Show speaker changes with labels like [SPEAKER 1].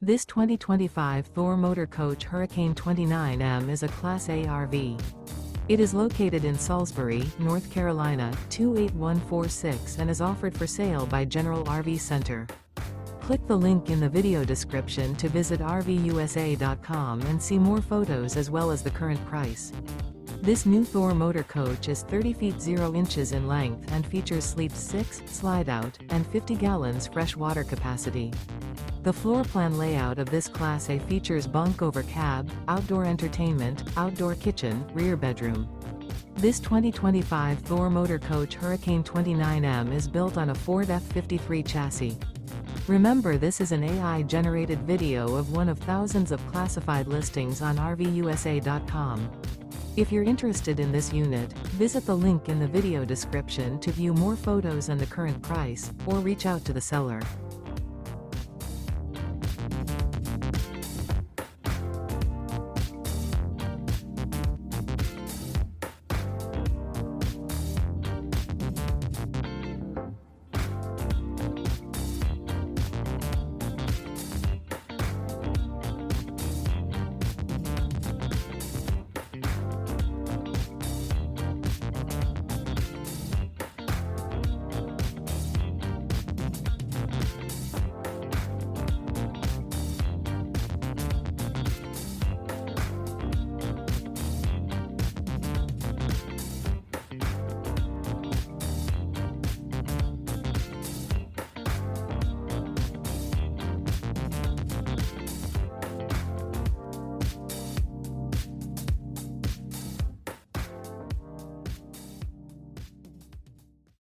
[SPEAKER 1] This 2025 Thor Motor Coach Hurricane 29M is a Class A RV. It is located in Salisbury, North Carolina, 28146 and is offered for sale by General RV Center. Click the link in the video description to visit RVUSA.com and see more photos as well as the current price. This new Thor Motor Coach is 30 feet 0 inches in length and features sleep 6, slide-out, and 50 gallons fresh water capacity. The floor plan layout of this Class A features bunk over cab, outdoor entertainment, outdoor kitchen, rear bedroom. This 2025 Thor Motor Coach Hurricane 29M is built on a Ford F-53 chassis. Remember, this is an AI-generated video of one of thousands of classified listings on RVUSA.com. If you're interested in this unit, visit the link in the video description to view more photos and the current price, or reach out to the seller.